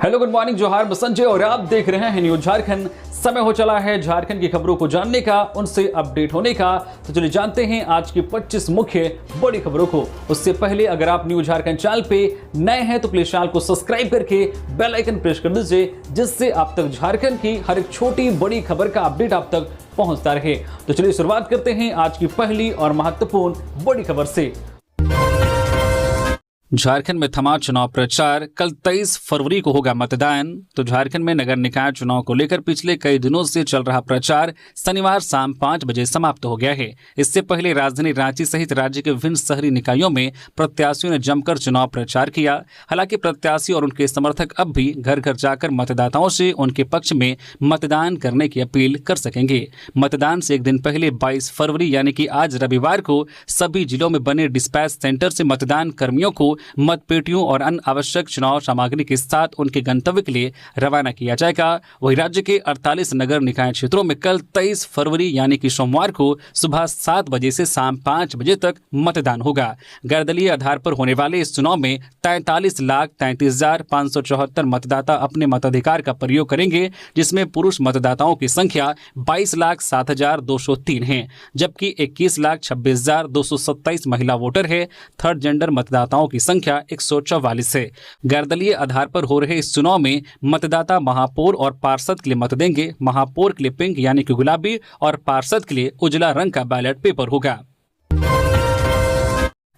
Hello good morning, जोहार, मैं संजय और आप देख रहे हैं न्यूज झारखंड। समय हो चला है झारखंड की खबरों को जानने का, उनसे अपडेट होने का। तो चलिए जानते हैं आज की 25 मुख्य बड़ी खबरों को। उससे पहले अगर आप न्यूज झारखंड चैनल पे नए हैं तो प्लीज चैनल को सब्सक्राइब करके बेल आइकन प्रेस कर दीजिए, जिससे आप तक झारखंड की हर एक छोटी बड़ी खबर का अपडेट आप तक पहुंचता रहे। तो चलिए शुरुआत करते हैं आज की पहली और महत्वपूर्ण बड़ी खबर से। झारखंड में थमा चुनाव प्रचार, कल 23 फरवरी को होगा मतदान। तो झारखंड में नगर निकाय चुनाव को लेकर पिछले कई दिनों से चल रहा प्रचार शनिवार शाम 5 बजे समाप्त हो गया है। इससे पहले राजधानी रांची सहित राज्य के विभिन्न शहरी निकायों में प्रत्याशियों ने जमकर चुनाव प्रचार किया। हालांकि प्रत्याशी और उनके समर्थक अब भी घर घर जाकर मतदाताओं से उनके पक्ष में मतदान करने की अपील कर सकेंगे। मतदान से एक दिन पहले 22 फरवरी यानी कि आज रविवार को सभी जिलों में बने डिस्पैच सेंटर से मतदान कर्मियों को मतपेटियों और अन्य आवश्यक चुनाव सामग्री के साथ उनके गंतव्य के लिए रवाना किया जाएगा। वहीं राज्य के 48 नगर निकाय क्षेत्रों में कल 23 फरवरी यानी कि सोमवार को सुबह 7 बजे से शाम 5 बजे तक मतदान होगा। गर्दलीय आधार पर होने वाले इस चुनाव में 43,33,574 मतदाता अपने मताधिकार का प्रयोग करेंगे, जिसमें पुरुष मतदाताओं की संख्या 22,07,203 है, जबकि 21,26,227 महिला वोटर है। थर्ड जेंडर मतदाताओं की संख्या 144 है। गर्दलीय आधार पर हो रहे इस चुनाव में मतदाता महापौर और पार्षद के लिए मत देंगे। महापौर के लिए पिंक यानी कि गुलाबी और पार्षद के लिए उजला रंग का बैलेट पेपर होगा।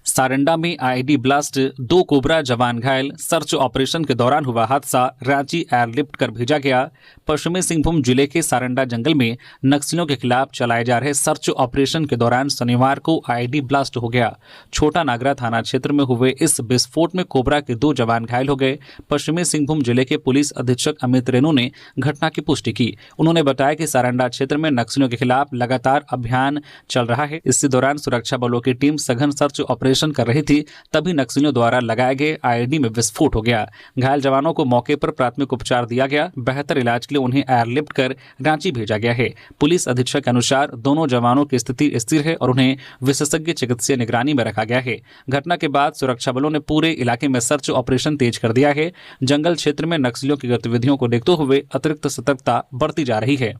सारंडा में आईडी ब्लास्ट, 2 कोबरा जवान घायल। सर्च ऑपरेशन के दौरान हुआ हादसा, रांची एयरलिफ्ट कर भेजा गया। पश्चिमी सिंहभूम जिले के सारंडा जंगल में नक्सलियों के खिलाफ चलाए जा रहे सर्च ऑपरेशन के दौरान शनिवार को आईडी ब्लास्ट हो गया। छोटा नागरा थाना क्षेत्र में हुए इस विस्फोट में कोबरा के 2 जवान घायल हो गए। पश्चिमी सिंहभूम जिले के पुलिस अधीक्षक अमित रेणु ने घटना की पुष्टि की। उन्होंने बताया कि सारंडा क्षेत्र में नक्सलियों के खिलाफ लगातार अभियान चल रहा है। इसी दौरान सुरक्षा बलों की टीम सघन सर्च ऑपरेशन कर रही थी, तभी नक्सलियों द्वारा लगाए गए आईडी में विस्फोट हो गया। घायल जवानों को मौके पर प्राथमिक उपचार दिया गया। बेहतर इलाज के लिए उन्हें एयरलिफ्ट कर रांची भेजा गया है। पुलिस अधीक्षक के अनुसार दोनों जवानों की स्थिति स्थिर है और उन्हें विशेषज्ञ चिकित्सीय निगरानी में रखा गया है। घटना के बाद सुरक्षा बलों ने पूरे इलाके में सर्च ऑपरेशन तेज कर दिया है। जंगल क्षेत्र में नक्सलियों की गतिविधियों को देखते हुए अतिरिक्त सतर्कता बरती जा रही है।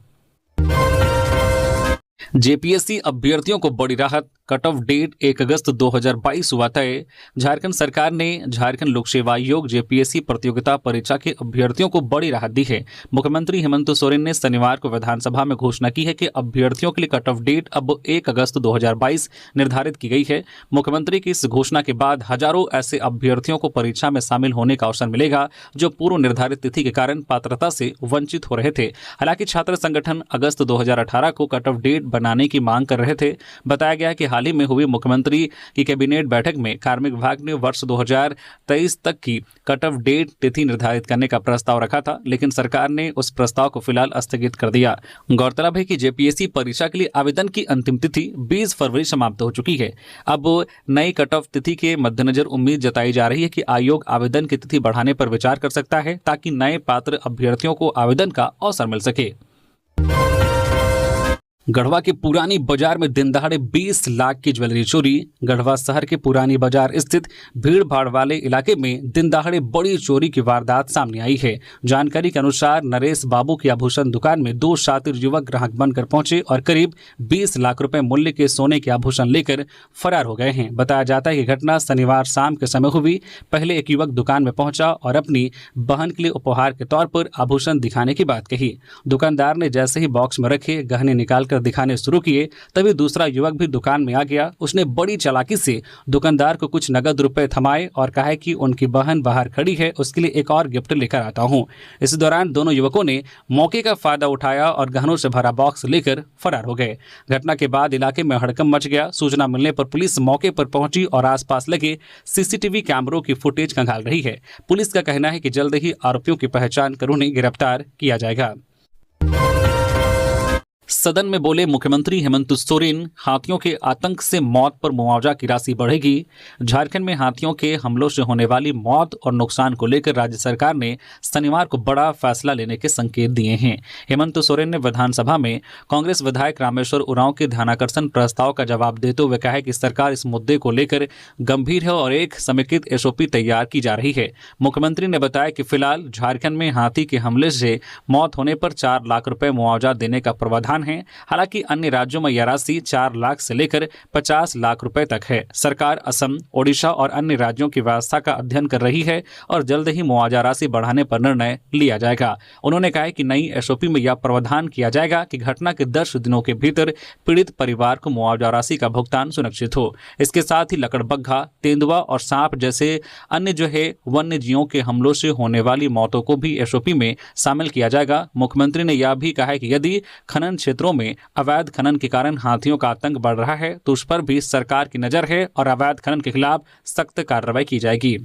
जेपीएससी अभ्यर्थियों को बड़ी राहत, कट ऑफ डेट 1 अगस्त 2022 हुआ तय। झारखंड सरकार ने झारखंड लोक सेवा आयोग जेपीएससी प्रतियोगिता परीक्षा के अभ्यर्थियों को बड़ी राहत दी है। मुख्यमंत्री हेमंत सोरेन ने शनिवार को विधानसभा में घोषणा की है कि अभ्यर्थियों के लिए कट ऑफ डेट अब 1 अगस्त 2022 निर्धारित की गई है। मुख्यमंत्री की इस घोषणा के बाद हजारों ऐसे अभ्यर्थियों को परीक्षा में शामिल होने का अवसर मिलेगा जो पूर्व निर्धारित तिथि के कारण पात्रता से वंचित हो रहे थे। हालांकि छात्र संगठन अगस्त 2018 को कट ऑफ डेट बनाने की मांग कर रहे थे। बताया गया कि हाल ही में हुई मुख्यमंत्री की कैबिनेट बैठक में कार्मिक विभाग ने वर्ष 2023 तक की कट ऑफ डेट तिथि निर्धारित करने का प्रस्ताव रखा था, लेकिन सरकार ने उस प्रस्ताव को फिलहाल स्थगित कर दिया। गौरतलब है कि जेपीएससी परीक्षा के लिए आवेदन की अंतिम तिथि 20 फरवरी समाप्त हो चुकी है। अब नई कट ऑफ तिथि के मद्देनजर उम्मीद जताई जा रही है कि आयोग आवेदन की तिथि बढ़ाने पर विचार कर सकता है, ताकि नए पात्र अभ्यर्थियों को आवेदन का अवसर मिल सके। गढ़वा के पुरानी बाजार में दिन दहाड़े 20 लाख की ज्वेलरी चोरी। गढ़वा शहर के पुरानी बाजार स्थित भीड़ भाड़ वाले इलाके में दिन दहाड़े बड़ी चोरी की वारदात सामने आई है। जानकारी के अनुसार नरेश बाबू की आभूषण दुकान में 2 शातिर युवक ग्राहक बनकर पहुंचे और करीब 20 लाख रुपए मूल्य के सोने के आभूषण लेकर फरार हो गए हैं। बताया जाता है कि घटना शनिवार शाम के समय हुई। पहले एक युवक दुकान में पहुंचा और अपनी बहन के लिए उपहार के तौर पर आभूषण दिखाने की बात कही। दुकानदार ने जैसे ही बॉक्स में रखे गहने निकाल दिखाने शुरू किए, तभी दूसरा युवक भी दुकान में आ गया। उसने बड़ी चालाकी से दुकानदार को कुछ नगद रुपए थमाए और कहा कि उनकी बहन बाहर खड़ी है, उसके लिए एक और गिफ्ट लेकर आता हूं। इस दौरान दोनों युवकों ने मौके का फायदा उठाया और गहनों से भरा बॉक्स लेकर फरार हो गए। घटना के बाद इलाके में हड़कंप मच गया। सूचना मिलने पर पुलिस मौके पर पहुंची और आसपास लगे सीसीटीवी कैमरों की फुटेज खंगाल रही है। पुलिस का कहना है कि जल्द ही आरोपियों की पहचान कर उन्हें गिरफ्तार किया जाएगा। सदन में बोले मुख्यमंत्री हेमंत सोरेन, हाथियों के आतंक से मौत पर मुआवजा की राशि बढ़ेगी। झारखंड में हाथियों के हमलों से होने वाली मौत और नुकसान को लेकर राज्य सरकार ने शनिवार को बड़ा फैसला लेने के संकेत दिए हैं। हेमंत सोरेन ने विधानसभा में कांग्रेस विधायक रामेश्वर उरांव के ध्यानाकर्षण प्रस्ताव का जवाब देते हुए कहा कि सरकार इस मुद्दे को लेकर गंभीर है और एक समेकित एसओपी तैयार की जा रही है। मुख्यमंत्री ने बताया कि फिलहाल झारखंड में हाथी के हमले से मौत होने पर 4 लाख रुपए मुआवजा देने का प्रावधान है। हालांकि अन्य राज्यों में यह राशि 4 लाख से लेकर 50 लाख रुपए तक है। सरकार असम, ओडिशा और अन्य राज्यों की व्यवस्था का अध्ययन कर रही है और जल्द ही मुआवजा राशि बढ़ाने पर निर्णय लिया जाएगा। उन्होंने कहा कि नई एसओपी में यह प्रावधान किया जाएगा कि घटना के 10 दिनों के भीतर पीड़ित परिवार को मुआवजा राशि का भुगतान सुनिश्चित हो। इसके साथ ही लकड़बग्घा, तेंदुआ और सांप जैसे अन्य वन्य जीवों के हमलों से होने वाली मौतों को भी एसओपी में शामिल किया जाएगा। मुख्यमंत्री ने यह भी कहा कि यदि खनन क्षेत्रों में अवैध खनन के कारण हाथियों का आतंक बढ़ रहा है तो उस पर भी सरकार की नजर है और अवैध खनन के खिलाफ सख्त कार्रवाई की जाएगी।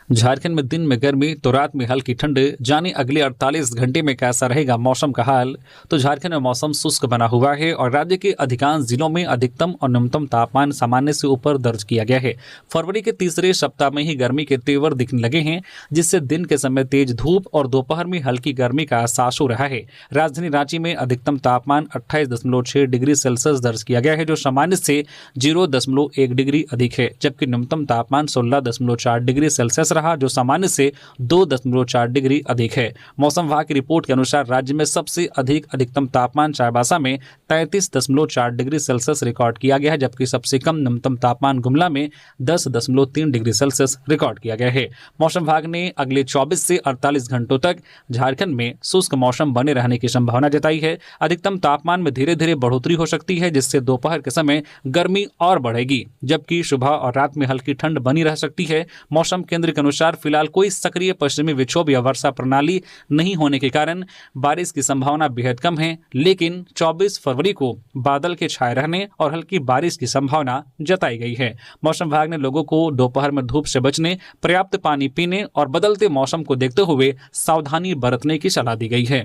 झारखंड में दिन में गर्मी तो रात में हल्की ठंड, जाने अगले 48 घंटे में कैसा रहेगा मौसम का हाल। तो झारखंड में मौसम शुष्क बना हुआ है और राज्य के अधिकांश जिलों में अधिकतम और न्यूनतम तापमान सामान्य से ऊपर दर्ज किया गया है। फरवरी के तीसरे सप्ताह में ही गर्मी के तेवर दिखने लगे हैं, जिससे दिन के समय तेज धूप और दोपहर में हल्की गर्मी का एहसास हो रहा है। राजधानी रांची में अधिकतम तापमान 28.6 डिग्री सेल्सियस दर्ज किया गया है, जो सामान्य से 0.1 डिग्री अधिक है, जबकि न्यूनतम तापमान 16.4 डिग्री सेल्सियस रहा, जो सामान्य से 2.4 डिग्री अधिक है। मौसम विभाग की रिपोर्ट के अनुसार राज्य में सबसे अधिक अधिकतम तापमान चाईबासा में 33.4 डिग्री सेल्सियस रिकॉर्ड किया गया है, जबकि सबसे कम न्यूनतम तापमान गुमला में 10.3 डिग्री सेल्सियस रिकॉर्ड किया गया है। मौसम विभाग ने अगले 24 से 48 घंटों तक झारखंड में शुष्क मौसम बने रहने की संभावना जताई है। अधिकतम तापमान में धीरे धीरे बढ़ोतरी हो सकती है, जिससे दोपहर के समय गर्मी और बढ़ेगी, जबकि सुबह और रात में हल्की ठंड बनी रह सकती है। मौसम केंद्र के अनुसार फिलहाल कोई सक्रिय पश्चिमी विक्षोभ या वर्षा प्रणाली नहीं होने के कारण बारिश की संभावना बेहद कम है, लेकिन 24 फरवरी को बादल के छाए रहने और हल्की बारिश की संभावना जताई गई है। मौसम विभाग ने लोगों को दोपहर में धूप से बचने, पर्याप्त पानी पीने और बदलते मौसम को देखते हुए सावधानी बरतने की सलाह दी गई है।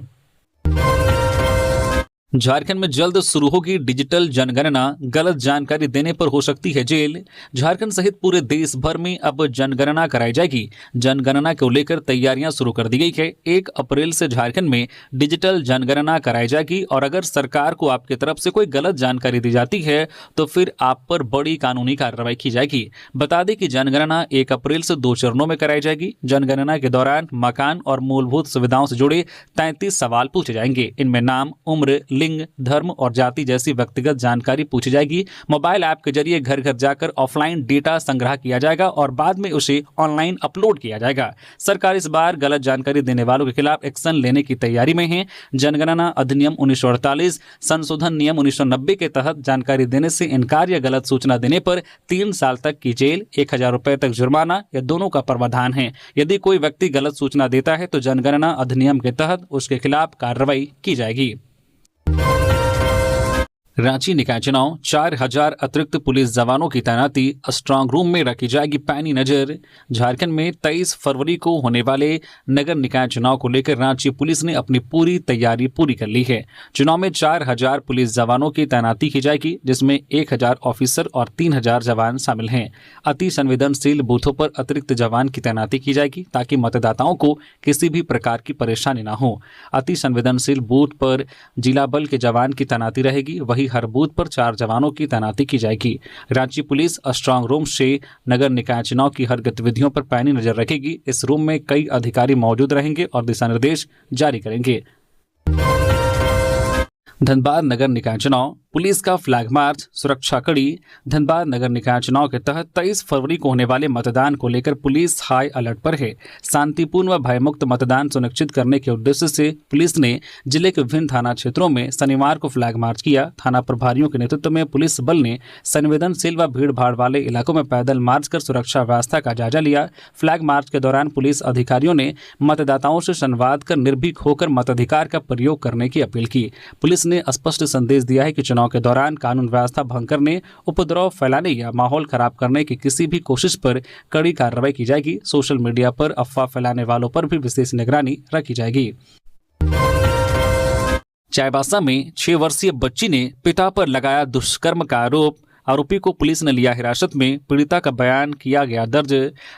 झारखंड में जल्द शुरू होगी डिजिटल जनगणना, गलत जानकारी देने पर हो सकती है जेल। झारखंड सहित पूरे देश भर में अब जनगणना कराई जाएगी। जनगणना को लेकर तैयारियां शुरू कर दी गई है। 1 अप्रैल से झारखंड में डिजिटल जनगणना कराई जाएगी और अगर सरकार को आपकी तरफ से कोई गलत जानकारी दी जाती है तो फिर आप पर बड़ी कानूनी कार्रवाई की जाएगी। बता दें कि जनगणना 1 अप्रैल से 2 चरणों में कराई जाएगी। जनगणना के दौरान मकान और मूलभूत सुविधाओं से जुड़े 33 सवाल पूछे जाएंगे। इनमें नाम, उम्र, लिंग, धर्म और जाति जैसी व्यक्तिगत जानकारी पूछी जाएगी। मोबाइल ऐप के जरिए घर घर जाकर ऑफलाइन डेटा संग्रह किया जाएगा और बाद में उसे ऑनलाइन अपलोड किया जाएगा। सरकार इस बार गलत जानकारी देने वालों के खिलाफ एक्शन लेने की तैयारी में है। जनगणना अधिनियम 1948, संशोधन नियम 1990 के तहत जानकारी देने से इनकार या गलत सूचना देने पर 3 साल तक की जेल, 1000 रुपए तक जुर्माना या दोनों का प्रावधान है। यदि कोई व्यक्ति गलत सूचना देता है तो जनगणना अधिनियम के तहत उसके खिलाफ कार्रवाई की जाएगी। रांची निकाय चुनाव, 4000 अतिरिक्त पुलिस जवानों की तैनाती, स्ट्रांग रूम में रखी जाएगी पैनी नजर। झारखंड में 23 फरवरी को होने वाले नगर निकाय चुनाव को लेकर रांची पुलिस ने अपनी पूरी तैयारी पूरी कर ली है। चुनाव में 4000 पुलिस जवानों की तैनाती की जाएगी, जिसमें 1000 ऑफिसर और 3000 जवान शामिल हैं। अति संवेदनशील बूथों पर अतिरिक्त जवान की तैनाती की जाएगी ताकि मतदाताओं को किसी भी प्रकार की परेशानी न हो। अति संवेदनशील बूथ पर जिला बल के जवान की तैनाती रहेगी, वही हर बूथ पर 4 जवानों की तैनाती की जाएगी। रांची पुलिस स्ट्रांग रूम से नगर निकाय चुनाव की हर गतिविधियों पर पैनी नजर रखेगी। इस रूम में कई अधिकारी मौजूद रहेंगे और दिशा निर्देश जारी करेंगे। धनबाद नगर निकाय चुनाव, पुलिस का फ्लैग मार्च, सुरक्षा कड़ी। धनबाद नगर निकाय चुनाव के तहत 23 फरवरी को होने वाले मतदान को लेकर पुलिस हाई अलर्ट पर है। शांतिपूर्ण व भयमुक्त मतदान सुनिश्चित करने के उद्देश्य से पुलिस ने जिले के विभिन्न थाना क्षेत्रों में शनिवार को फ्लैग मार्च किया। थाना प्रभारियों के नेतृत्व में पुलिस बल ने संवेदनशील व भीड़ भाड़ वाले इलाकों में पैदल मार्च कर सुरक्षा व्यवस्था का जायजा लिया। फ्लैग मार्च के दौरान पुलिस अधिकारियों ने मतदाताओं से संवाद कर निर्भीक होकर मताधिकार का प्रयोग करने की अपील की। पुलिस ने स्पष्ट संदेश दिया है कि चुनाव के दौरान कानून व्यवस्था भंग करने, उपद्रव फैलाने या माहौल खराब करने की किसी भी कोशिश पर कड़ी कार्रवाई की जाएगी। सोशल मीडिया पर अफवाह फैलाने वालों पर भी विशेष निगरानी रखी जाएगी। चाईबासा में 6 वर्षीय बच्ची ने पिता पर लगाया दुष्कर्म का आरोप, आरोपी को पुलिस ने लिया हिरासत में, पीड़िता का बयान किया गया दर्ज।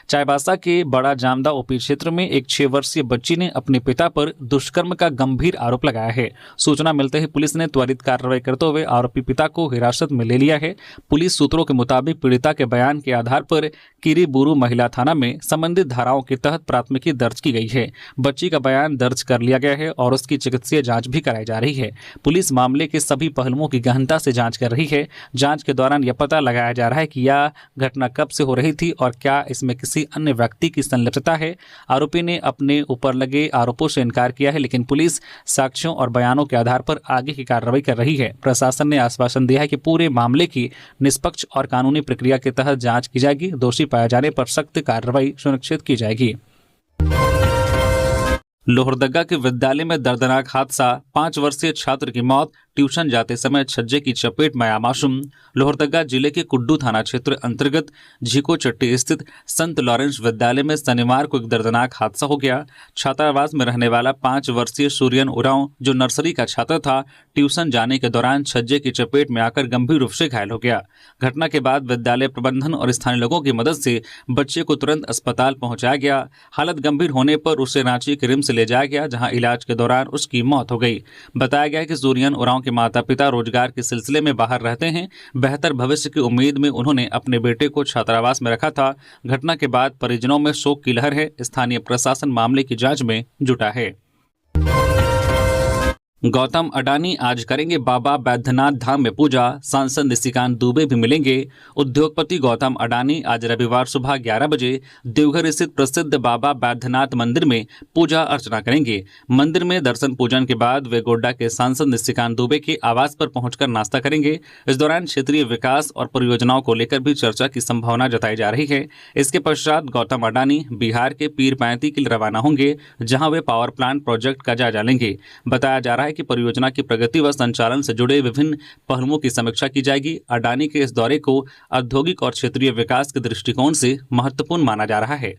चाईबासा के बड़ा जामदा ओपी क्षेत्र में एक 6 वर्षीय बच्ची ने अपने पिता पर दुष्कर्म का गंभीर आरोप लगाया है। सूचना मिलते ही पुलिस ने त्वरित कार्रवाई करते हुए आरोपी पिता को हिरासत में ले लिया है। पुलिस सूत्रों के मुताबिक पीड़िता के बयान के आधार पर किरीबुरू महिला थाना में संबंधित धाराओं के तहत प्राथमिकी दर्ज की गई है। बच्ची का बयान दर्ज कर लिया गया है और उसकी चिकित्सीय जांच भी कराई जा रही है। पुलिस मामले के सभी पहलुओं की गहनता से जांच कर रही है। जांच के दौरान यह पता लगाया जा रहा है कि यह घटना कब से हो रही थी और क्या इसमें किसी अन्य व्यक्ति की संलिप्तता है। आरोपी ने अपने ऊपर लगे आरोपों से इनकार किया है, लेकिन पुलिस साक्ष्यों और बयानों के आधार पर आगे की कार्रवाई कर रही है। प्रशासन ने आश्वासन दिया है कि पूरे मामले की निष्पक्ष और कानूनी प्रक्रिया के तहत जांच की जाएगी। दोषी पाए जाने पर सख्त कार्रवाई सुनिश्चित की जाएगी। लोहरदगा के विद्यालय में दर्दनाक हादसा, 5 वर्षीय छात्र की मौत, ट्यूशन जाते समय छज्जे की चपेट में आया मासूम। लोहरदगा जिले के कुड्डू थाना क्षेत्र अंतर्गत झीको चट्टी स्थित संत लॉरेंस विद्यालय में शनिवार को एक दर्दनाक हादसा हो गया। छात्रावास में रहने वाला 5 वर्षीय सूर्यन उरांव, जो नर्सरी का छात्र था, ट्यूशन जाने के दौरान छज्जे की चपेट में आकर गंभीर रूप से घायल हो गया। घटना के बाद विद्यालय प्रबंधन और स्थानीय लोगों की मदद से बच्चे को तुरंत अस्पताल पहुंचाया गया। हालत गंभीर होने पर उसे रांची के रिम्स ले जाया गया, जहां इलाज के दौरान उसकी मौत हो गई। बताया गया कि सूर्यन उरांव के माता पिता रोजगार के सिलसिले में बाहर रहते हैं। बेहतर भविष्य की उम्मीद में उन्होंने अपने बेटे को छात्रावास में रखा था। घटना के बाद परिजनों में शोक की लहर है। स्थानीय प्रशासन मामले की जांच में जुटा है। गौतम अडानी आज करेंगे बाबा बैद्यनाथ धाम में पूजा, सांसद निशिकांत दुबे भी मिलेंगे। उद्योगपति गौतम अडानी आज रविवार सुबह 11 बजे देवघर स्थित प्रसिद्ध बाबा बैद्यनाथ मंदिर में पूजा अर्चना करेंगे। मंदिर में दर्शन पूजन के बाद वे गोड्डा के सांसद निशिकांत दुबे के आवास पर पहुंचकर नाश्ता करेंगे। इस दौरान क्षेत्रीय विकास और परियोजनाओं को लेकर भी चर्चा की संभावना जताई जा रही है। इसके पश्चात गौतम अडानी बिहार के पीरपैंती के लिए रवाना होंगे, जहां वे पावर प्लांट प्रोजेक्ट का जायजा लेंगे। बताया जा रहा है कि परियोजना की प्रगति व संचालन से जुड़े विभिन्न पहलुओं की समीक्षा की जाएगी। अडानी के इस दौरे को औद्योगिक और क्षेत्रीय विकास के दृष्टिकोण से महत्वपूर्ण माना जा रहा है।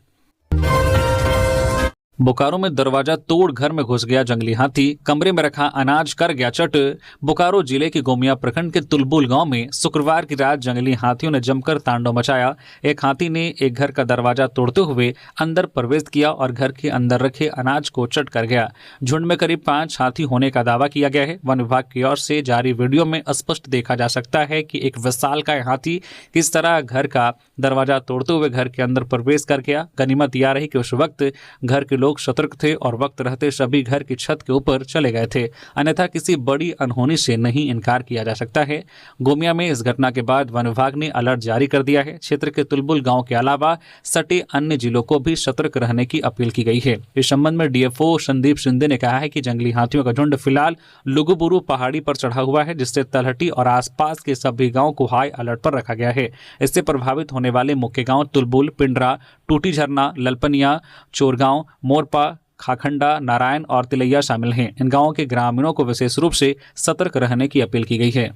बोकारो में दरवाजा तोड़ घर में घुस गया जंगली हाथी, कमरे में रखा अनाज कर गया चट। बोकारो जिले के गोमिया प्रखंड के तुलबुल गांव में शुक्रवार की रात जंगली हाथियों ने जमकर तांडव मचाया। एक हाथी ने एक घर का दरवाजा तोड़ते हुए अंदर प्रवेश किया और घर के अंदर रखे अनाज को चट कर गया। झुंड में करीब 5 हाथी होने का दावा किया गया है। वन विभाग की ओर से जारी वीडियो में स्पष्ट देखा जा सकता है कि एक विशालकाय हाथी किस तरह घर का दरवाजा तोड़ते हुए घर के अंदर प्रवेश कर गया। गनीमत यह रही कि उस वक्त घर के लोग सतर्क थे और वक्त रहते सभी घर की छत के ऊपर चले गए थे, अन्यथा किसी बड़ी अनहोनी से नहीं इनकार किया जा सकता है। गोमिया में इस घटना के बाद वन विभाग ने अलर्ट जारी कर दिया है। क्षेत्र के तुलबुल गांव के अलावा सटे अन्य जिलों को भी सतर्क रहने की अपील की गई है। इस संबंध में डीएफओ संदीप शिंदे ने कहा है कि जंगली हाथियों का झुंड फिलहाल लुगुबुरु पहाड़ी पर चढ़ा हुआ है, जिससे तलहटी और आसपास के सभी गांव को हाई अलर्ट पर रखा गया है। इससे प्रभावित होने वाले मुख्य गांव तुलबुल, पिंडरा, टूटी झरना, ललपनिया, चोरगांव, मोरपा, खाखंडा, नारायण और तिलैया शामिल हैं। इन गांवों के ग्रामीणों को विशेष रूप से सतर्क रहने की अपील की गई है।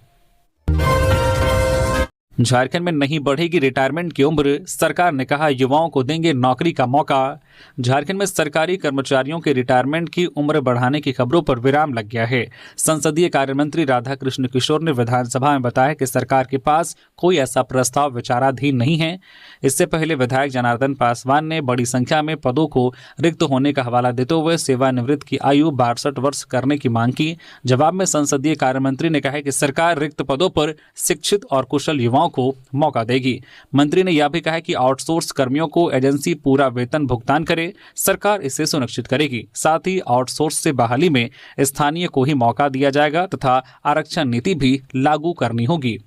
झारखंड में नहीं बढ़ेगी रिटायरमेंट की उम्र, सरकार ने कहा युवाओं को देंगे नौकरी का मौका। झारखंड में सरकारी कर्मचारियों के रिटायरमेंट की उम्र बढ़ाने की खबरों पर विराम लग गया है। संसदीय कार्य मंत्री राधाकृष्ण किशोर ने विधानसभा में बताया कि सरकार के पास कोई ऐसा प्रस्ताव विचाराधीन नहीं है। इससे पहले विधायक जनार्दन पासवान ने बड़ी संख्या में पदों को रिक्त होने का हवाला देते हुए सेवानिवृत्त की आयु 62 वर्ष करने की मांग की। जवाब में संसदीय कार्य मंत्री ने कहा कि सरकार रिक्त पदों पर शिक्षित और कुशल युवाओं को मौका देगी। मंत्री ने यह भी कहा कि आउटसोर्स कर्मियों को एजेंसी पूरा वेतन भुगतान करे, सरकार इसे सुनिश्चित करेगी। साथ ही आउटसोर्स से बहाली में स्थानीय को ही मौका दिया जाएगा तथा आरक्षण नीति भी लागू करनी होगी।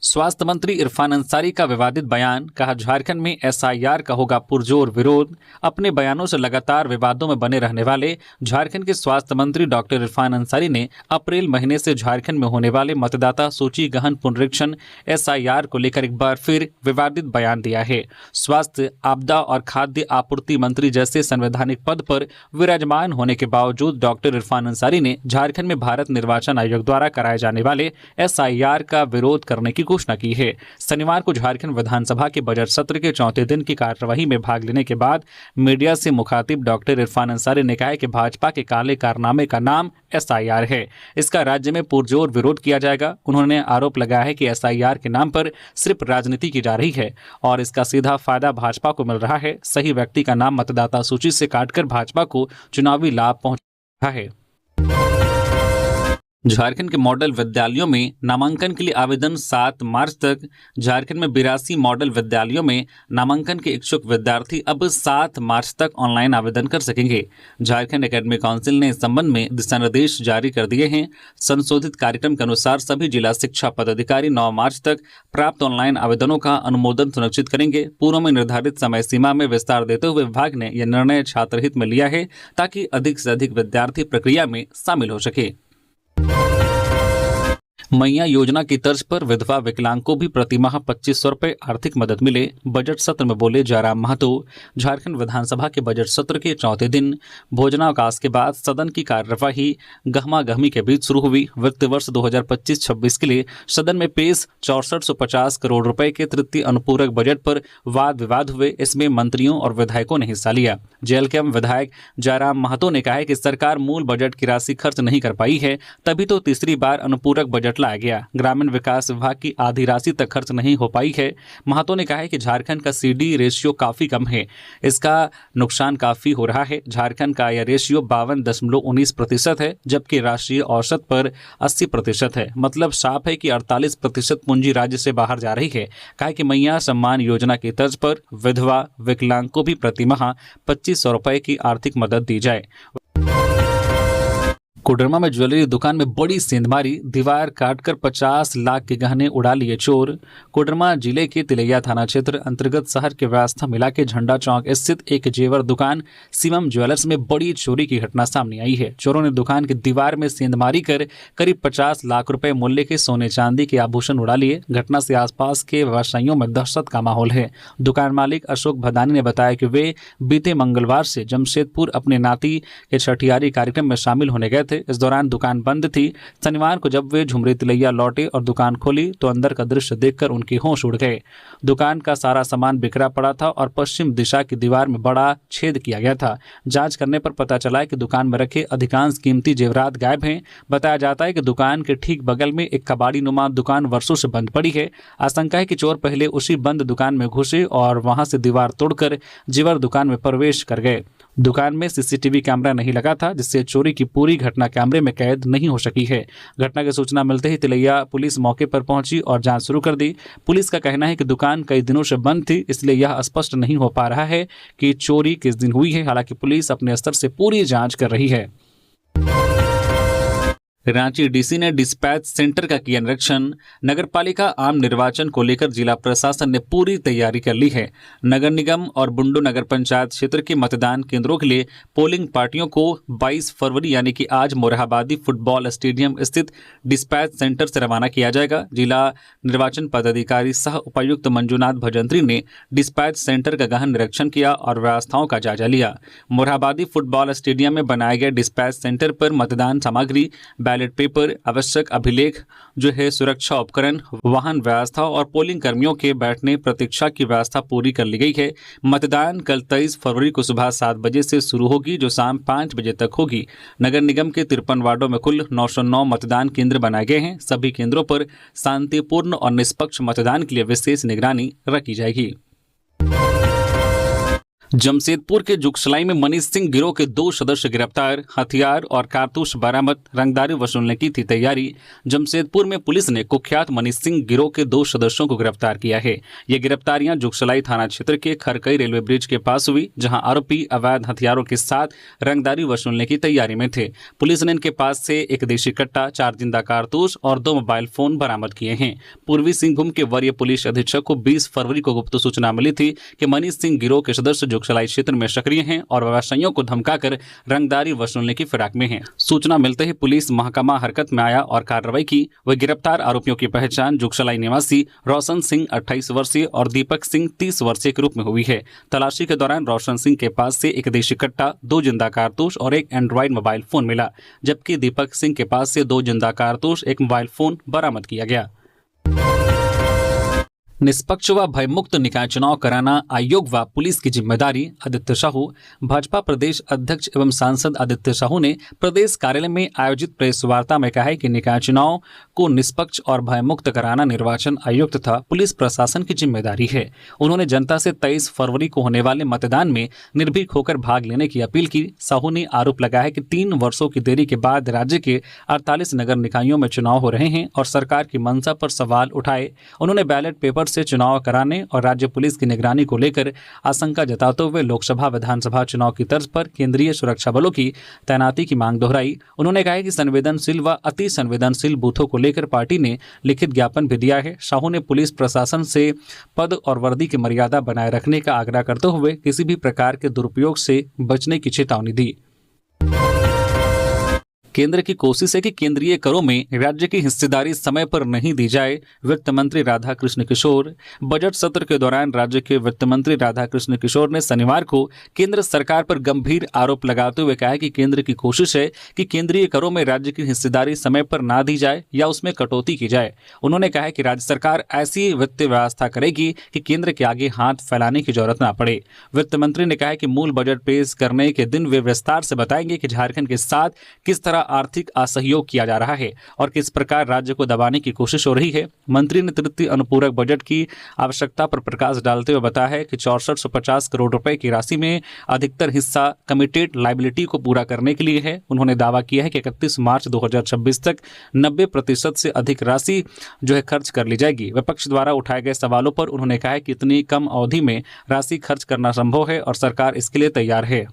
स्वास्थ्य मंत्री इरफान अंसारी का विवादित बयान, कहा झारखंड में एसआईआर का होगा पुरजोर विरोध। अपने बयानों से लगातार विवादों में बने रहने वाले झारखंड के स्वास्थ्य मंत्री डॉक्टर इरफान अंसारी ने अप्रैल महीने से झारखंड में होने वाले मतदाता सूची गहन पुनरीक्षण एसआईआर को लेकर एक बार फिर विवादित बयान दिया है। स्वास्थ्य, आपदा और खाद्य आपूर्ति मंत्री जैसे संवैधानिक पद पर विराजमान होने के बावजूद डॉक्टर इरफान अंसारी ने झारखंड में भारत निर्वाचन आयोग द्वारा कराए जाने वाले एसआईआर का विरोध करने की कोशिश घोषणा की है। शनिवार को झारखंड विधानसभा के बजट सत्र के चौथे दिन की कार्यवाही में भाग लेने के बाद मीडिया से मुखातिब डॉक्टर इरफान अंसारी ने कहा कि भाजपा के काले कारनामे का नाम SIR है। इसका राज्य में पुरजोर विरोध किया जाएगा। उन्होंने आरोप लगाया है कि SIR के नाम पर सिर्फ राजनीति की जा रही है और इसका सीधा फायदा भाजपा को मिल रहा है। सही व्यक्ति का नाम मतदाता सूची से काटकर भाजपा को चुनावी लाभ पहुंच रहा है। झारखंड के मॉडल विद्यालयों में नामांकन के लिए आवेदन 7 मार्च तक। झारखंड में 82 मॉडल विद्यालयों में नामांकन के इच्छुक विद्यार्थी अब 7 मार्च तक ऑनलाइन आवेदन कर सकेंगे। झारखंड एकेडमिक काउंसिल ने इस संबंध में दिशा निर्देश जारी कर दिए हैं। संशोधित कार्यक्रम के अनुसार सभी जिला शिक्षा पदाधिकारी 9 मार्च तक प्राप्त ऑनलाइन आवेदनों का अनुमोदन सुनिश्चित करेंगे। पूर्व में निर्धारित समय सीमा में विस्तार देते हुए विभाग ने यह निर्णय छात्र हित में लिया है ताकि अधिक से अधिक विद्यार्थी प्रक्रिया में शामिल हो सके। मैया योजना की तर्ज पर विधवा विकलांग को भी प्रतिमाह 2500 रुपये आर्थिक मदद मिले। बजट सत्र में बोले जयराम महतो। झारखंड विधानसभा के बजट सत्र के चौथे दिन भोजनावकाश के बाद सदन की कार्यवाही गहमागहमी के बीच शुरू हुई। वित्त वर्ष 2025-26 के लिए सदन में पेश 6450 करोड़ रुपए के तृतीय अनुपूरक बजट पर वाद विवाद हुए। इसमें मंत्रियों और विधायकों ने हिस्सा लिया। JLKM विधायक जयराम महतो ने कहा है कि सरकार मूल बजट की राशि खर्च नहीं कर पाई है, तभी तो तीसरी बार अनुपूरक बजट लाया गया। ग्रामीण विकास विभाग की आधी राशि तक खर्च नहीं हो पाई है। महतो ने कहा है कि झारखंड का CD रेशियो काफी कम है, इसका नुकसान काफी हो रहा है। झारखंड का यह रेशियो 52.19% है, जबकि राष्ट्रीय औसत पर 80% है। मतलब साफ है कि 48% पूंजी राज्य से बाहर जा रही है। कहा कि मैया सम्मान योजना की तर्ज पर विधवा विकलांग को भी प्रतिमाह 2500 रुपए की आर्थिक मदद दी जाए। कोडरमा में ज्वेलरी दुकान में बड़ी सेंधमारी, दीवार काटकर 50 लाख के गहने उड़ा लिए चोर। कोडरमा जिले के तिलैया थाना क्षेत्र अंतर्गत शहर के व्यवस्था मिला के झंडा चौक स्थित एक जेवर दुकान शिवम ज्वेलर्स में बड़ी चोरी की घटना सामने आई है। चोरों ने दुकान की दीवार में सेंधमारी कर करीब 50 लाख रुपए मूल्य के सोने चांदी के आभूषण उड़ा लिए। घटना से आसपास के व्यवसायियों में दहशत का माहौल है। दुकान मालिक अशोक भदानी ने बताया कि वे बीते मंगलवार से जमशेदपुर अपने नाती के छठियारी कार्यक्रम में शामिल होने गए थे। इस दौरान दुकान बंद थी। शनिवार को जब वे झुमरी तिलैया लौटे और दुकान खोली तो अंदर का दृश्य देखकर उनके होश उड़ गए। दुकान का सारा सामान बिखरा पड़ा था और पश्चिम दिशा की दीवार में बड़ा छेद किया गया था। जांच करने पर पता चला कि दुकान में रखे अधिकांश कीमती जेवरात गायब हैं। बताया जाता है कि दुकान के ठीक बगल में एक कबाड़ी नुमा दुकान वर्षों से बंद पड़ी है। आशंका है कि चोर पहले उसी बंद दुकान में घुसे और वहां से दीवार तोड़कर जेवर दुकान में प्रवेश कर गए। दुकान में CCTV कैमरा नहीं लगा था, जिससे चोरी की पूरी घटना कैमरे में कैद नहीं हो सकी है। घटना की सूचना मिलते ही तिलैया पुलिस मौके पर पहुंची और जांच शुरू कर दी। पुलिस का कहना है कि दुकान कई दिनों से बंद थी, इसलिए यह स्पष्ट नहीं हो पा रहा है कि चोरी किस दिन हुई है। हालांकि पुलिस अपने स्तर से पूरी जांच कर रही है। रांची DC ने डिस्पैच सेंटर का किया निरीक्षण। नगरपालिका आम निर्वाचन को लेकर जिला प्रशासन ने पूरी तैयारी कर ली है। नगर निगम और बुंडू नगर पंचायत क्षेत्र के मतदान केंद्रों के लिए पोलिंग पार्टियों को 22 फरवरी यानी कि आज मोरहाबादी फुटबॉल स्टेडियम स्थित डिस्पैच सेंटर से रवाना किया जाएगा। जिला निर्वाचन पदाधिकारी सह उपायुक्त मंजुनाथ भजंत्री ने डिस्पैच सेंटर का गहन निरीक्षण किया और व्यवस्थाओं का जायजा लिया। मोरहाबादी फुटबॉल स्टेडियम में बनाए गए डिस्पैच सेंटर पर मतदान सामग्री, बैलेट पेपर, आवश्यक अभिलेख जो है, सुरक्षा उपकरण, वाहन व्यवस्था और पोलिंग कर्मियों के बैठने प्रतीक्षा की व्यवस्था पूरी कर ली गई है। मतदान कल 23 फरवरी को सुबह 7 बजे से शुरू होगी, जो शाम 5 बजे तक होगी। नगर निगम के 53 वार्डों में कुल 909 मतदान केंद्र बनाए गए हैं। सभी केंद्रों पर शांतिपूर्ण और निष्पक्ष मतदान के लिए विशेष निगरानी रखी जाएगी। जमशेदपुर के जुगसलाई में मनीष सिंह गिरोह के 2 सदस्य गिरफ्तार, हथियार और कारतूस बरामद, रंगदारी वसूलने की थी तैयारी। जमशेदपुर में पुलिस ने कुख्यात मनीष सिंह गिरोह के 2 सदस्यों को गिरफ्तार किया है। ये गिरफ्तारियां जुगसलाई थाना क्षेत्र के खरकई रेलवे ब्रिज के पास हुई, जहां आरोपी अवैध हथियारों के साथ रंगदारी वसूलने की तैयारी में थे। पुलिस ने इनके पास से एक देशी कट्टा, 4 जिंदा कारतूस और 2 मोबाइल फोन बरामद किए हैं। पूर्वी सिंहभूम के वरीय पुलिस अधीक्षक को 20 फरवरी को गुप्त सूचना मिली थी कि मनीष सिंह गिरोह के सदस्य जुगसलाई क्षेत्र में सक्रिय हैं और व्यवसायियों को धमकाकर रंगदारी वसूलने की फिराक में हैं। सूचना मिलते ही पुलिस महकमा हरकत में आया और कार्रवाई की। वह गिरफ्तार आरोपियों की पहचान जुगसलाई निवासी रोशन सिंह 28 वर्षीय और दीपक सिंह 30 वर्षीय के रूप में हुई है। तलाशी के दौरान रोशन सिंह के पास से एक देशी कट्टा, 2 जिंदा कारतूस और एक एंड्रॉइड मोबाइल फोन मिला, जबकि दीपक सिंह के पास से 2 जिंदा कारतूस, एक मोबाइल फोन बरामद किया गया। निष्पक्ष व भयमुक्त निकाय चुनाव कराना आयोग व पुलिस की जिम्मेदारी। आदित्य साहू। भाजपा प्रदेश अध्यक्ष एवं सांसद आदित्य साहू ने प्रदेश कार्यालय में आयोजित प्रेस वार्ता में कहा है कि निकाय चुनाव को निष्पक्ष और भयमुक्त कराना निर्वाचन आयोग तथा पुलिस प्रशासन की जिम्मेदारी है। उन्होंने जनता से 23 फरवरी को होने वाले मतदान में निर्भीक होकर भाग लेने की अपील की। साहू ने आरोप लगाया है कि 3 वर्षों की देरी के बाद राज्य के 48 नगर निकायों में चुनाव हो रहे हैं और सरकार की मंशा पर सवाल उठाए। उन्होंने बैलेट पेपर से चुनाव कराने और राज्य पुलिस की निगरानी को लेकर आशंका जताते हुए लोकसभा विधानसभा चुनाव की तर्ज पर केंद्रीय सुरक्षा बलों की तैनाती की मांग दोहराई। उन्होंने कहा कि संवेदनशील व अति संवेदनशील बूथों को लेकर पार्टी ने लिखित ज्ञापन भी दिया है। साहू ने पुलिस प्रशासन से पद और वर्दी की मर्यादा बनाए रखने का आग्रह करते हुए किसी भी प्रकार के दुरुपयोग से बचने की चेतावनी दी। केंद्र की कोशिश है कि केंद्रीय करों में राज्य की हिस्सेदारी समय पर नहीं दी जाए। वित्त मंत्री राधाकृष्ण किशोर। बजट सत्र के दौरान राज्य के वित्त मंत्री राधाकृष्ण किशोर ने शनिवार को केंद्र सरकार पर गंभीर आरोप लगाते हुए कहा कि केंद्र की कोशिश है कि केंद्रीय करों में राज्य की हिस्सेदारी समय पर ना दी जाए या उसमें कटौती की जाए। उन्होंने कहा कि राज्य सरकार ऐसी वित्तीय व्यवस्था करेगी कि केंद्र के आगे हाथ फैलाने की जरूरत ना पड़े। वित्त मंत्री ने कहा कि मूल बजट पेश करने के दिन वे विस्तार से बताएंगे कि झारखंड के साथ किस तरह आर्थिक असहयोग किया जा रहा है और किस प्रकार राज्य को दबाने की कोशिश हो रही है। मंत्री ने तृतीय अनुपूरक बजट की आवश्यकता पर प्रकाश डालते हुए बताया है कि 6450 करोड़ रुपए की राशि में अधिकतर हिस्सा कमिटेड लायबिलिटी को पूरा करने के लिए है। उन्होंने दावा किया है कि 31 मार्च 2026 तक 90% से अधिक राशि खर्च कर ली जाएगी। विपक्ष द्वारा उठाए गए सवालों पर उन्होंने कहा कि इतनी कम अवधि में राशि खर्च करना संभव है और सरकार इसके लिए तैयार है।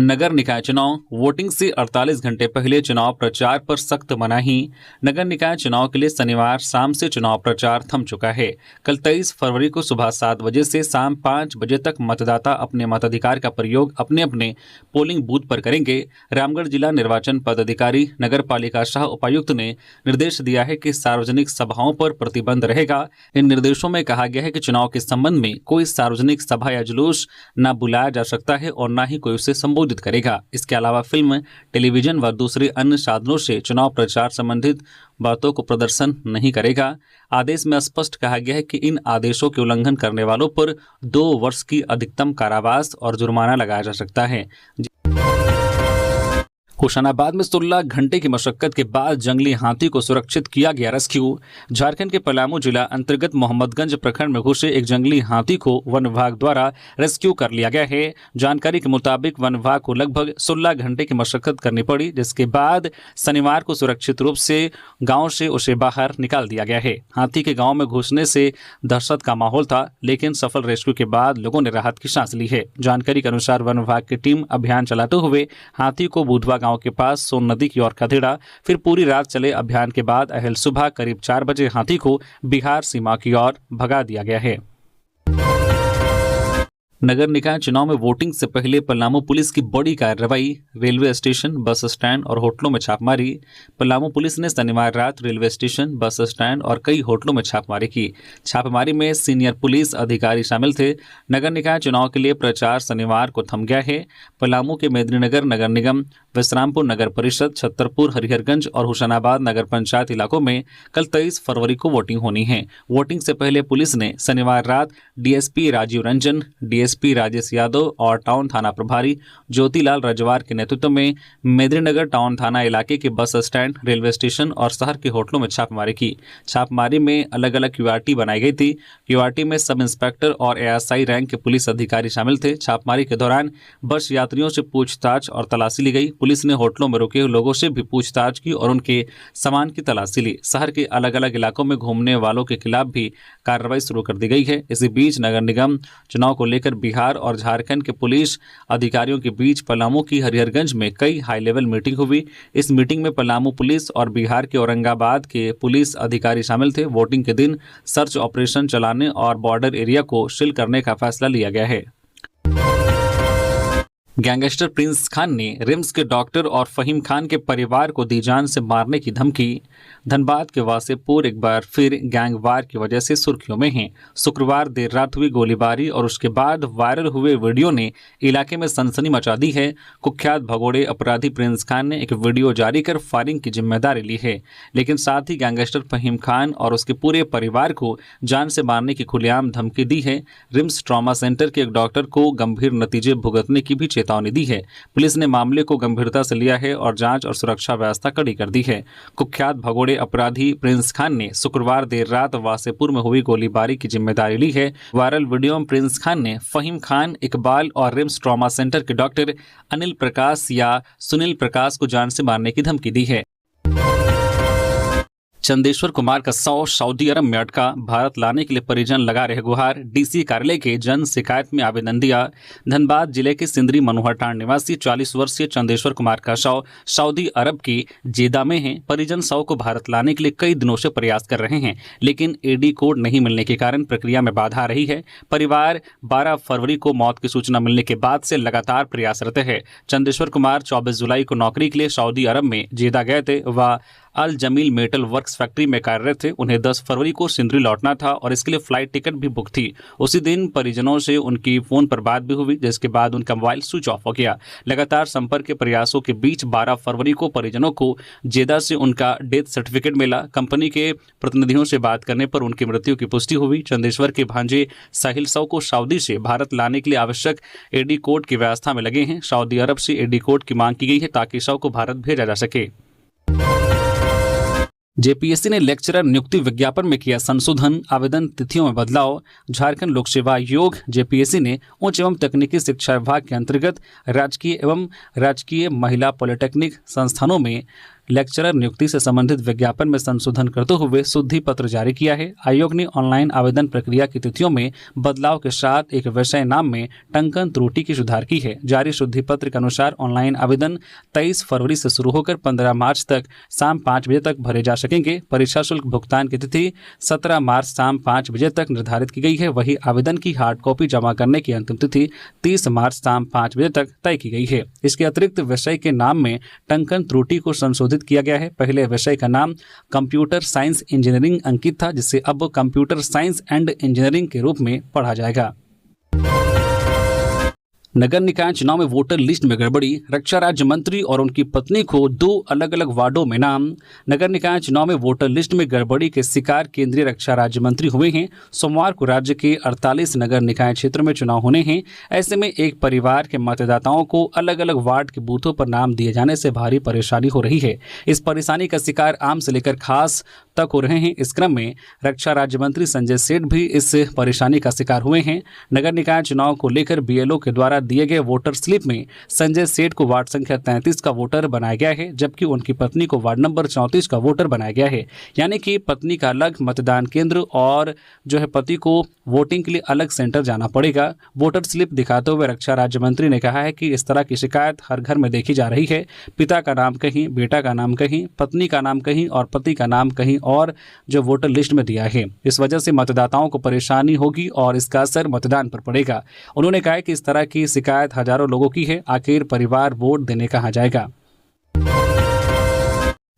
नगर निकाय चुनाव। वोटिंग से 48 घंटे पहले चुनाव प्रचार पर सख्त मनाही। नगर निकाय चुनाव के लिए शनिवार शाम से चुनाव प्रचार थम चुका है। कल 23 फरवरी को सुबह 7 बजे से शाम 5 बजे तक मतदाता अपने मताधिकार का प्रयोग अपने अपने पोलिंग बूथ पर करेंगे। रामगढ़ जिला निर्वाचन पदाधिकारी नगर पालिका शाह उपायुक्त ने निर्देश दिया है कि सार्वजनिक सभाओं पर प्रतिबंध रहेगा। इन निर्देशों में कहा गया है कि चुनाव के संबंध में कोई सार्वजनिक सभा या जुलूस न बुलाया जा सकता है और न ही कोई उसे संबोधित करेगा। इसके अलावा फिल्म, टेलीविजन व दूसरे अन्य साधनों से चुनाव प्रचार संबंधित बातों को प्रदर्शन नहीं करेगा। आदेश में स्पष्ट कहा गया है कि इन आदेशों के उल्लंघन करने वालों पर 2 वर्ष की अधिकतम कारावास और जुर्माना लगाया जा सकता है। होशंगाबाद में 16 घंटे की मशक्कत के बाद जंगली हाथी को सुरक्षित किया गया रेस्क्यू। झारखंड के पलामू जिला अंतर्गत मोहम्मदगंज प्रखंड में घुसे एक जंगली हाथी को वन विभाग द्वारा रेस्क्यू कर लिया गया है। जानकारी के मुताबिक वन विभाग को लगभग 16 घंटे की मशक्कत करनी पड़ी, जिसके बाद शनिवार को सुरक्षित रूप से गाँव से उसे बाहर निकाल दिया गया है। हाथी के गाँव में घुसने से दहशत का माहौल था, लेकिन सफल रेस्क्यू के बाद लोगों ने राहत की सांस ली है। जानकारी के अनुसार वन विभाग की टीम अभियान चलाते हुए हाथी को बुधवा गांव के पास सोन नदी की ओर खदेड़ा। फिर पूरी रात चले अभियान के बाद अहल सुबह करीब 4 बजे हाथी को बिहार सीमा की ओर भगा दिया गया है। नगर निकाय चुनाव में वोटिंग से पहले पलामू पुलिस की बड़ी कार्रवाई। रेलवे स्टेशन, बस स्टैंड और होटलों में छापेमारी। पलामू पुलिस ने शनिवार रात रेलवे स्टेशन, बस स्टैंड और कई होटलों में छापेमारी की। छापेमारी में सीनियर पुलिस अधिकारी शामिल थे। नगर निकाय चुनाव के लिए प्रचार शनिवार को थम गया है। पलामू के मेदिनीनगर नगर निगम, विश्रामपुर नगर परिषद, छतरपुर, हरिहरगंज और होशंगाबाद नगर पंचायत इलाकों में कल 23 फरवरी को वोटिंग होनी है। वोटिंग से पहले पुलिस ने शनिवार रात डीएसपी राजीव रंजन, डीएसपी राजेश यादव और टाउन थाना प्रभारी ज्योतिलाल रजवार के नेतृत्व में मेदिनीनगर टाउन थाना इलाके के बस स्टैंड, रेलवे स्टेशन और शहर के होटलों में छापेमारी की। छापेमारी में अलग अलग क्यूआरटी बनाई गई थी। क्यूआरटी में सब इंस्पेक्टर और एएसआई रैंक के पुलिस अधिकारी शामिल थे। छापेमारी के दौरान बस यात्रियों से पूछताछ और तलाशी ली गई। पुलिस ने होटलों में रुके लोगों से भी पूछताछ की और उनके सामान की तलाशी ली। शहर के अलग अलग इलाकों में घूमने वालों के खिलाफ भी कार्रवाई शुरू कर दी गई है। इसी बीच नगर निगम चुनाव को लेकर बिहार और झारखंड के पुलिस अधिकारियों के बीच पलामू की हरिहरगंज में कई हाई लेवल मीटिंग हुई। इस मीटिंग में पलामू पुलिस और बिहार के औरंगाबाद के पुलिस अधिकारी शामिल थे। वोटिंग के दिन सर्च ऑपरेशन चलाने और बॉर्डर एरिया को सील करने का फैसला लिया गया है। गैंगस्टर प्रिंस खान ने रिम्स के डॉक्टर और फहीम खान के परिवार को दी जान से मारने की धमकी। धनबाद के वासेपुर एक बार फिर गैंगवार की वजह से सुर्खियों में है। शुक्रवार देर रात हुई गोलीबारी और उसके बाद वायरल हुए वीडियो ने इलाके में सनसनी मचा दी है। कुख्यात भगोड़े अपराधी प्रिंस खान ने एक वीडियो जारी कर फायरिंग की जिम्मेदारी ली है, लेकिन साथ ही गैंगस्टर फहीम खान और उसके पूरे परिवार को जान से मारने की खुलेआम धमकी दी है। रिम्स ट्रॉमा सेंटर के एक डॉक्टर को गंभीर नतीजे भुगतने की भी चेतावनी दी है। पुलिस ने मामले को गंभीरता से लिया है और जांच और सुरक्षा व्यवस्था कड़ी कर दी है। कुख्यात भगोड़े अपराधी प्रिंस खान ने शुक्रवार देर रात वासेपुर में हुई गोलीबारी की जिम्मेदारी ली है। वायरल वीडियो में प्रिंस खान ने फहीम खान, इकबाल और रिम्स ट्रॉमा सेंटर के डॉक्टर अनिल प्रकाश या सुनील प्रकाश को जान से मारने की धमकी दी है। चंदेश्वर कुमार का शव सऊदी अरब में अटका, भारत लाने के लिए परिजन लगा रहे गुहार। डीसी कार्यालय के जन शिकायत में आवेदन दिया। धनबाद जिले के सिंदरी मनोहरटांड निवासी 40 वर्षीय चंदेश्वर कुमार का शव सऊदी अरब की जेदा में है। परिजन शव को भारत लाने के लिए कई दिनों से प्रयास कर रहे हैं, लेकिन एडी कोड नहीं मिलने के कारण प्रक्रिया में बाधा आ रही है। परिवार 12 फरवरी को मौत की सूचना मिलने के बाद से लगातार प्रयासरत है। चंदेश्वर कुमार 24 जुलाई को नौकरी के लिए सऊदी अरब में जेदा गए थे। वह अल जमील मेटल वर्क्स फैक्ट्री में कार्यरत थे। उन्हें 10 फरवरी को सिंदरी लौटना था और इसके लिए फ्लाइट टिकट भी बुक थी। उसी दिन परिजनों से उनकी फोन पर बात भी हुई, जिसके बाद उनका मोबाइल स्विच ऑफ हो गया। लगातार संपर्क के प्रयासों के बीच 12 फरवरी को परिजनों को जेदा से उनका डेथ सर्टिफिकेट मिला। कंपनी के प्रतिनिधियों से बात करने पर उनकी मृत्यु की पुष्टि हुई। चंदेश्वर के भांजे साहिल शव को सऊदी से भारत लाने के लिए आवश्यक एडी कोड की व्यवस्था में लगे हैं। सऊदी अरब से एडी कोड की मांग की गई है ताकि शव को भारत भेजा जा सके। जेपीएससी ने लेक्चरर नियुक्ति विज्ञापन में किया संशोधन, आवेदन तिथियों में बदलाव। झारखंड लोक सेवा आयोग जेपीएससी ने उच्च एवं तकनीकी शिक्षा विभाग के अंतर्गत राजकीय एवं राजकीय महिला पॉलिटेक्निक संस्थानों में लेक्चरर नियुक्ति से संबंधित विज्ञापन में संशोधन करते हुए शुद्धि पत्र जारी किया है। आयोग ने ऑनलाइन आवेदन प्रक्रिया की तिथियों में बदलाव के साथ एक विषय नाम में टंकन त्रुटि की सुधार की है। जारी शुद्धि पत्र के अनुसार ऑनलाइन आवेदन 23 फरवरी से शुरू होकर 15 मार्च तक शाम 5 बजे तक भरे जा सकेंगे। परीक्षा शुल्क भुगतान की तिथि 17 मार्च शाम 5 बजे तक निर्धारित की गई है। वही आवेदन की हार्ड कॉपी जमा करने की अंतिम तिथि 30 मार्च शाम 5 बजे तक तय की गई है। इसके अतिरिक्त विषय के नाम में टंकन त्रुटि को संशोधित किया गया है। पहले विषय का नाम कंप्यूटर साइंस इंजीनियरिंग अंकित था, जिसे अब कंप्यूटर साइंस एंड इंजीनियरिंग के रूप में पढ़ा जाएगा। नगर निकाय चुनाव में वोटर लिस्ट में गड़बड़ी, रक्षा राज्य मंत्री और उनकी पत्नी को 2 अलग अलग वार्डों में नाम। नगर निकाय चुनाव में वोटर लिस्ट में गड़बड़ी के शिकार केंद्रीय रक्षा राज्य मंत्री हुए हैं। सोमवार को राज्य के 48 नगर निकाय क्षेत्र में चुनाव होने हैं। ऐसे में एक परिवार के मतदाताओं को अलग अलग वार्ड के बूथों पर नाम दिए जाने से भारी परेशानी हो रही है। इस परेशानी का शिकार आम से लेकर खास तक हो रहे हैं। इस क्रम में रक्षा राज्य मंत्री संजय सेठ भी इस परेशानी का शिकार हुए हैं। नगर निकाय चुनाव को लेकर बीएलओ के द्वारा दिए गए वोटर स्लिप में संजय सेठ को वार्ड संख्या 33 का वोटर बनाया गया है, जबकि उनकी पत्नी को वार्ड नंबर 34 का वोटर बनाया गया है। यानी कि पत्नी का अलग मतदान केंद्र और पति को वोटिंग के लिए अलग सेंटर जाना पड़ेगा। वोटर स्लिप दिखाते हुए रक्षा राज्य मंत्री ने कहा है कि इस तरह की शिकायत हर घर में देखी जा रही है। पिता का नाम कहीं, बेटा का नाम कहीं, पत्नी का नाम कहीं और पति का नाम कहीं और वोटर लिस्ट में दिया है। इस वजह से मतदाताओं को परेशानी होगी और इसका असर मतदान पर पड़ेगा। उन्होंने कहा कि इस तरह की शिकायत हजारों लोगों की है। आखिर परिवार वोट देने कहाँ जाएगा।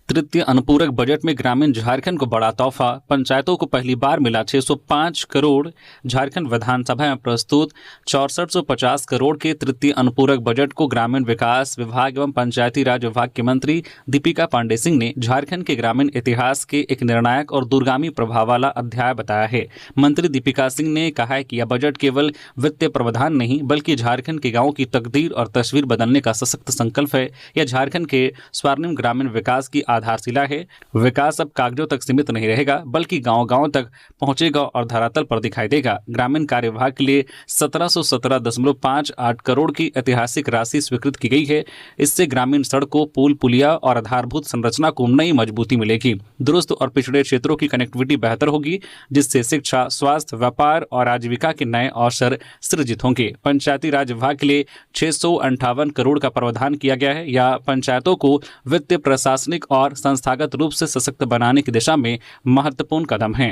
तृतीय अनुपूरक बजट में ग्रामीण झारखंड को बड़ा तोहफा, पंचायतों को पहली बार मिला 605 करोड़। झारखंड विधानसभा में प्रस्तुत 6450 करोड़ के तृतीय अनुपूरक बजट को ग्रामीण विकास विभाग एवं पंचायती राज विभाग के मंत्री दीपिका पांडे सिंह ने झारखंड के ग्रामीण इतिहास के एक निर्णायक और दूरगामी प्रभाव वाला अध्याय बताया है। मंत्री दीपिका सिंह ने कहा है कि यह बजट केवल वित्तीय प्रावधान नहीं बल्कि झारखंड के गाँव की तकदीर और तस्वीर बदलने का सशक्त संकल्प है। यह झारखंड के स्वर्णिम ग्रामीण विकास की आधारशिला है। विकास अब कागजों तक सीमित नहीं रहेगा बल्कि गांव-गांव तक पहुंचेगा और धरातल पर दिखाई देगा। ग्रामीण कार्य विभाग के लिए 1717.58 करोड़ की ऐतिहासिक राशि स्वीकृत की गई है। इससे ग्रामीण सड़कों, पुल पुलिया और आधारभूत संरचना को नई मजबूती मिलेगी। दुरुस्त और पिछड़े क्षेत्रों की कनेक्टिविटी बेहतर होगी, जिससे शिक्षा, स्वास्थ्य, व्यापार और आजीविका के नए अवसर सृजित होंगे। पंचायती राज विभाग के लिए 658 करोड़ का प्रावधान किया गया है। यह पंचायतों को वित्तीय, प्रशासनिक और संस्थागत रूप से सशक्त बनाने की दिशा में महत्वपूर्ण कदम है।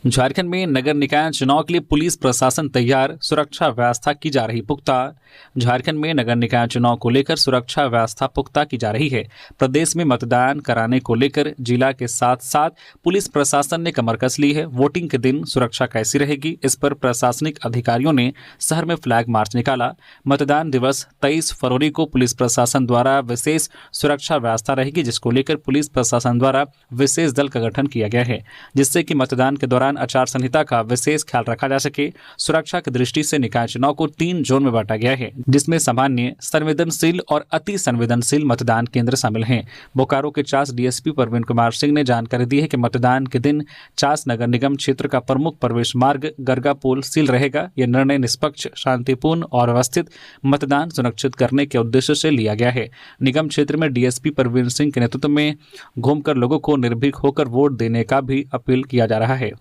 झारखंड में नगर निकाय चुनाव के लिए पुलिस प्रशासन तैयार, सुरक्षा व्यवस्था की जा रही पुख्ता। झारखंड में नगर निकाय चुनाव को लेकर सुरक्षा व्यवस्था पुख्ता की जा रही है। प्रदेश में मतदान कराने को लेकर जिला के साथ साथ पुलिस प्रशासन ने कमर कस ली है। वोटिंग के दिन सुरक्षा कैसी रहेगी, इस पर प्रशासनिक अधिकारियों ने शहर में फ्लैग मार्च निकाला। मतदान दिवस 23 फरवरी को पुलिस प्रशासन द्वारा विशेष सुरक्षा व्यवस्था रहेगी, जिसको लेकर पुलिस प्रशासन द्वारा विशेष दल का गठन किया गया है, जिससे कि मतदान के दौरान आचार संहिता का विशेष ख्याल रखा जा सके। सुरक्षा की दृष्टि से निकाय चुनाव को 3 जोन में बांटा गया है, जिसमें सामान्य, संवेदनशील और अति संवेदनशील मतदान केंद्र शामिल हैं। बोकारो के चास डीएसपी परवीन कुमार सिंह ने जानकारी दी है कि मतदान के दिन चास नगर निगम क्षेत्र का प्रमुख प्रवेश मार्ग गरगा पुल सील रहेगा। यह निर्णय निष्पक्ष, शांतिपूर्ण और व्यवस्थित मतदान सुनिश्चित करने के उद्देश्य से लिया गया है। निगम क्षेत्र में डीएसपी परवीन सिंह के नेतृत्व में घूमकर लोगों को निर्भीक होकर वोट देने का भी अपील किया जा रहा है।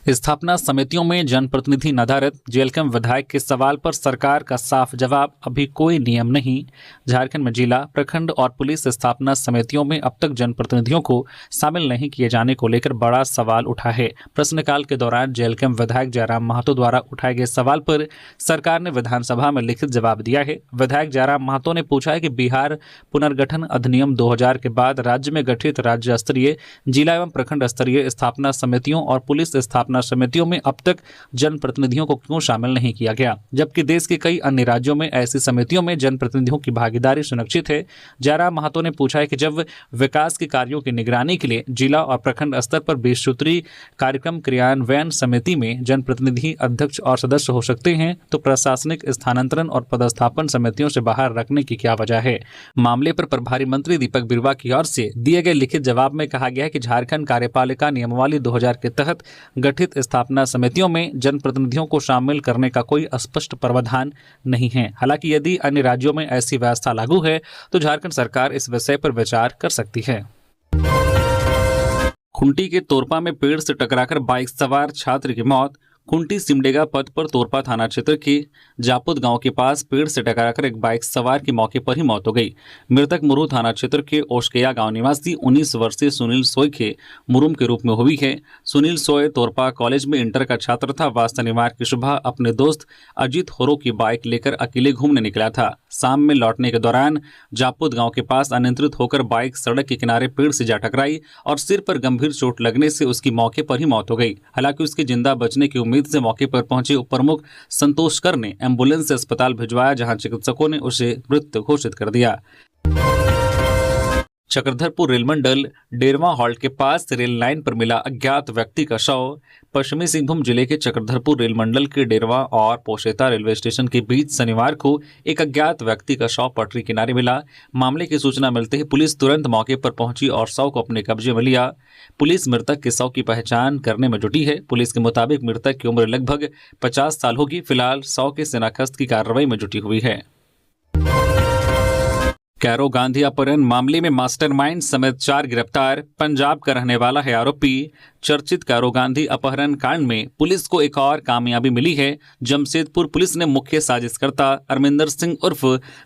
स्थापना समितियों में जनप्रतिनिधि निर्धारित, जेलकम विधायक के सवाल पर सरकार का साफ जवाब, अभी कोई नियम नहीं। झारखंड में जिला, प्रखंड और पुलिस स्थापना समितियों में अब तक जनप्रतिनिधियों को शामिल नहीं किए जाने को लेकर बड़ा सवाल उठा है। प्रश्नकाल के दौरान जेलकम विधायक जयराम महतो द्वारा उठाए गए सवाल पर सरकार ने विधानसभा में लिखित जवाब दिया है। विधायक जयराम महतो ने पूछा है कि बिहार पुनर्गठन अधिनियम 2000 के बाद राज्य में गठित राज्य स्तरीय, जिला एवं प्रखंड स्तरीय स्थापना समितियों और पुलिस स्थापना समितियों में अब तक जनप्रतिनिधियों को क्यों शामिल नहीं किया गया, जबकि देश के कई अन्य राज्यों में ऐसी समितियों में जनप्रतिनिधियों की भागीदारी सुनिश्चित है। जयराम महतो ने पूछा है कि जब विकास के कार्यों की निगरानी के लिए जिला और प्रखंड स्तर पर 20 सूत्री कार्यक्रम क्रियान्वयन समिति में जनप्रतिनिधि अध्यक्ष और सदस्य हो सकते हैं, तो प्रशासनिक स्थानांतरण और पदस्थापन समितियों से बाहर रखने की क्या वजह है। मामले पर प्रभारी मंत्री दीपक बिरुवा की ओर से दिए गए लिखित जवाब में कहा गया है कि झारखंड कार्यपालिका नियमावली 2000 के तहत गठित स्थापना समितियों में जनप्रतिनिधियों को शामिल करने का कोई स्पष्ट प्रावधान नहीं है। हालांकि यदि अन्य राज्यों में ऐसी व्यवस्था लागू है तो झारखंड सरकार इस विषय पर विचार कर सकती है। खूंटी के तोरपा में पेड़ से टकराकर बाइक सवार छात्र की मौत। खूंटी सिमडेगा पथ पर तोरपा थाना क्षेत्र के जापुद गांव के पास पेड़ से टकराकर एक बाइक सवार की मौके पर ही मौत हो गई। मृतक मुरू थाना क्षेत्र के ओशकेया गांव निवासी 19 वर्षीय सुनील सोय के मुरुम के रूप में हुई है। सुनील सोय तोरपा कॉलेज में इंटर का छात्र था। वह शनिवार की सुबह अपने दोस्त अजीत होरो की बाइक लेकर अकेले घूमने निकला था। शाम में लौटने के दौरान जापुद गांव के पास अनियंत्रित होकर बाइक सड़क के किनारे पेड़ से जा टकराई और सिर पर गंभीर चोट लगने से उसकी मौके पर ही मौत हो गई। हालांकि उसके जिंदा बचने की उम्मीद से मौके पर पहुंचे उप प्रमुख संतोष कर ने एम्बुलेंस से अस्पताल भिजवाया, जहां चिकित्सकों ने उसे मृत घोषित कर दिया। चक्रधरपुर रेल मंडल डेरवा हॉल्ट के पास रेल लाइन पर मिला अज्ञात व्यक्ति का शव। पश्चिमी सिंहभूम जिले के चक्रधरपुर रेल मंडल के डेरवा और पोशेता रेलवे स्टेशन के बीच शनिवार को एक अज्ञात व्यक्ति का शव पटरी किनारे मिला। मामले की सूचना मिलते ही पुलिस तुरंत मौके पर पहुंची और शव को अपने कब्जे में लिया। पुलिस मृतक के शव की पहचान करने में जुटी है। पुलिस के मुताबिक मृतक की उम्र लगभग 50 साल होगी। फिलहाल शव के शिनाख्त की कार्रवाई में जुटी हुई है। कैरो गांधी अपहरण मामले में मास्टरमाइंड समेत 4 गिरफ्तार। पंजाब का रहने वाला है आरोपी। चर्चित कैरो गांधी अपहरण कांड में पुलिस को एक और कामयाबी मिली है। जमशेदपुर पुलिस ने मुख्य साजिशकर्ता अरमिंदर सिंह उर्फ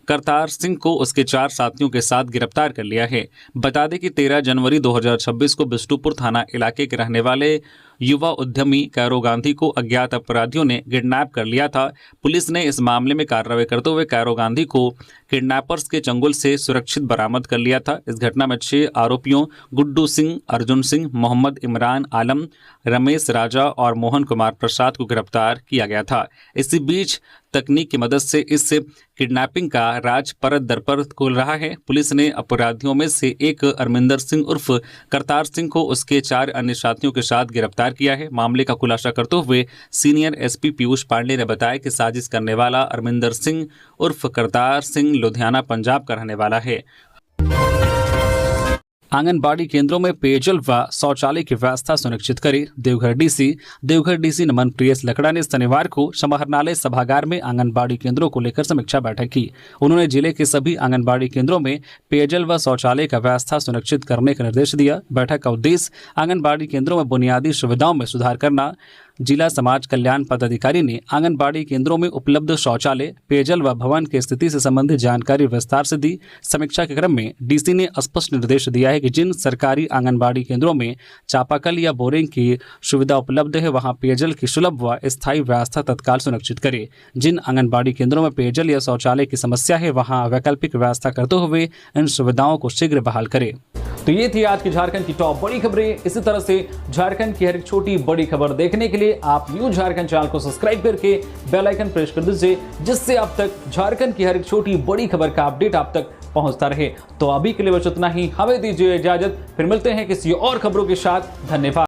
करतार सिंह को उसके 4 साथियों के साथ गिरफ्तार कर लिया है। बता दें कि 13 जनवरी 2026 को बिष्टुपुर थाना इलाके के रहने वाले युवा उद्यमी कैरो गांधी को अज्ञात अपराधियों ने किडनैप कर लिया था। पुलिस ने इस मामले में कार्रवाई करते हुए कैरो गांधी को किडनैपर्स के चंगुल से सुरक्षित बरामद कर लिया था। इस घटना में 6 आरोपियों गुड्डू सिंह, अर्जुन सिंह, मोहम्मद इमरान आलम, रमेश राजा और मोहन कुमार प्रसाद को गिरफ्तार किया गया था। इसी बीच तकनीक की मदद से इस किडनैपिंग का राज परत दर परत खोल रहा है। पुलिस ने अपराधियों में से एक अरमिंदर सिंह उर्फ करतार सिंह को उसके 4 अन्य साथियों के साथ गिरफ्तार किया है। मामले का खुलासा करते हुए सीनियर एसपी पीयूष पांडे ने बताया कि साजिश करने वाला अरमिंदर सिंह उर्फ करतार सिंह लुधियाना पंजाब का रहने वाला है। आंगनबाड़ी केंद्रों में पेयजल व शौचालय की व्यवस्था सुनिश्चित करे। देवघर डीसी नमन प्रियस लकड़ा ने शनिवार को समाहरणालय सभागार में आंगनबाड़ी केंद्रों को लेकर समीक्षा बैठक की। उन्होंने जिले के सभी आंगनबाड़ी केंद्रों में पेयजल व शौचालय का व्यवस्था सुनिश्चित करने का निर्देश दिया। बैठक का उद्देश्य आंगनबाड़ी केंद्रों में बुनियादी सुविधाओं में सुधार करना, जिला समाज कल्याण पदाधिकारी ने आंगनबाड़ी केंद्रों में उपलब्ध शौचालय, पेयजल व भवन की स्थिति से संबंधित जानकारी विस्तार से दी। समीक्षा के क्रम में डीसी ने स्पष्ट निर्देश दिया है कि जिन सरकारी आंगनबाड़ी केंद्रों में चापाकल या बोरिंग की सुविधा उपलब्ध है वहां पेयजल की सुलभ व स्थायी व्यवस्था तत्काल सुनिश्चित करे। जिन आंगनबाड़ी केंद्रों में पेयजल या शौचालय की समस्या है वहां वैकल्पिक व्यवस्था करते हुए इन सुविधाओं को शीघ्र बहाल करे। तो ये थी आज की झारखंड की टॉप बड़ी खबरें। इसी तरह से झारखंड की हर एक छोटी बड़ी खबर देखने के लिए आप न्यूज़ झारखंड चैनल को सब्सक्राइब करके बेल आइकन प्रेस कर दीजिए, जिससे अब तक झारखंड की हर एक छोटी बड़ी खबर का अपडेट आप तक पहुंचता रहे। तो अभी के लिए बस इतना ही, हमें दीजिए इजाजत, फिर मिलते हैं किसी और खबरों के साथ। धन्यवाद।